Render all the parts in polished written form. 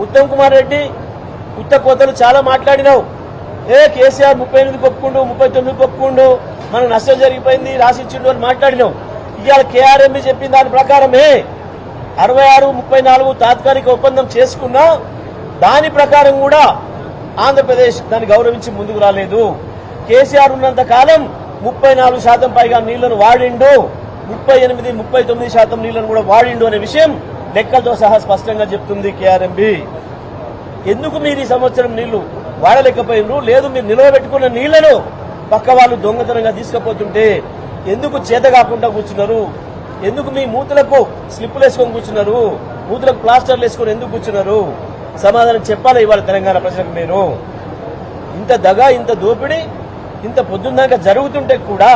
ఉత్తమ్ కుమార్ రెడ్డి ఉత్త కోతలు చాలా మాట్లాడినావు. కేసీఆర్ 38 ఒప్పుకుండు, 39 ఒప్పుకుండు, మనకు నష్టం జరిగిపోయింది, రాసిచ్చిండు అని మాట్లాడినావు. ఇవాళ కేఆర్ఎంబి చెప్పిన దాని ప్రకారమే 66, 34 తాత్కాలిక ఒప్పందం చేసుకున్నా దాని ప్రకారం కూడా ఆంధ్రప్రదేశ్ దాన్ని గౌరవించి ముందుకు రాలేదు. కేసీఆర్ ఉన్నంత కాలం 34% పైగా నీళ్లను వాడిండు, 38, 39% నీళ్లను కూడా వాడిండు అనే విషయం లెక్కలతో సహా స్పష్టంగా చెప్తుంది కేఆర్ఎంబి. ఎందుకు మీరు ఈ సంవత్సరం నీళ్లు వాడలేకపోయినరు? లేదు, మీరు నిలవబెట్టుకున్న నీళ్లను పక్క వాళ్ళు దొంగతనంగా తీసుకుపోతుంటే ఎందుకు చేత కాకుండా కూర్చున్నారు? ఎందుకు మీ మూతులకు స్లిప్పులు వేసుకొని కూర్చున్నారు? మూతులకు ప్లాస్టర్లు వేసుకొని ఎందుకు కూర్చున్నారు? సమాధానం చెప్పాలి ఇవాళ తెలంగాణ ప్రజలకు. మీరు ఇంత దగా, ఇంత దోపిడీ ఇంత పొద్దున్నాక జరుగుతుంటే కూడా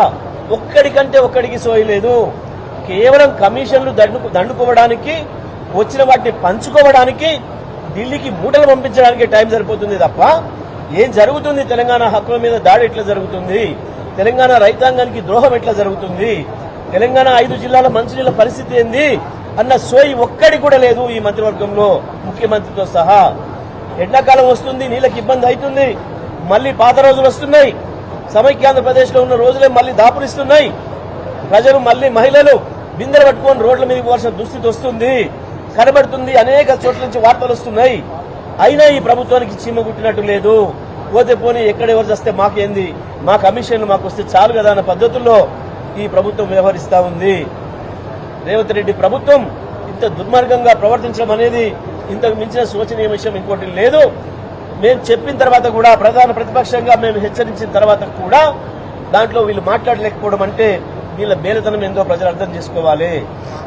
ఒక్కడికంటే ఒక్కడికి సోయలేదు. కేవలం కమిషన్లు దండుకోవడానికి, వచ్చిన వాటిని పంచుకోవడానికి, ఢిల్లీకి మూటలు పంపించడానికి టైం సరిపోతుంది తప్ప ఏం జరుగుతుంది? తెలంగాణ హక్కుల మీద దాడి ఎట్లా జరుగుతుంది? తెలంగాణ రైతాంగానికి ద్రోహం ఎట్లా జరుగుతుంది? తెలంగాణ 5 జిల్లాల మంచినీళ్ల పరిస్థితి ఏంది అన్న సోయి ఒక్కడి కూడా లేదు ఈ మంత్రివర్గంలో, ముఖ్యమంత్రితో సహా. ఎండాకాలం వస్తుంది, నీళ్లకు ఇబ్బంది అవుతుంది, మళ్లీ పాత రోజులు వస్తున్నాయి. సమైక్యాంధ్రప్రదేశ్ లో ఉన్న రోజులే మళ్లీ దాపురిస్తున్నాయి. ప్రజలు మళ్లీ మహిళలు బిందెలు పట్టుకొని రోడ్ల మీదకి పోవాల్సిన దుస్థితి వస్తుంది, కనబడుతుంది. అనేక చోట్ల నుంచి వార్తలు వస్తున్నాయి. అయినా ఈ ప్రభుత్వానికి చీమ గుట్టినట్టు లేదు. పోతే పోనీ ఎక్కడెవరు చేస్తే మాకేంది, మా కమిషన్లు మాకు వస్తే చాలు కదా అన్న పద్ధతుల్లో ఈ ప్రభుత్వం వ్యవహరిస్తా ఉంది. రేవంత్ రెడ్డి ప్రభుత్వం ఇంత దుర్మార్గంగా ప్రవర్తించడం అనేది ఇంతకు మించిన శోచనీయ విషయం ఇంకోటి లేదు. మేము చెప్పిన తర్వాత కూడా, ప్రధాన ప్రతిపక్షంగా మేము హెచ్చరించిన తర్వాత కూడా దాంట్లో వీళ్ళు మాట్లాడలేకపోవడం అంటే వీళ్ళ బేలతనం ఏందో ప్రజలు అర్థం చేసుకోవాలి.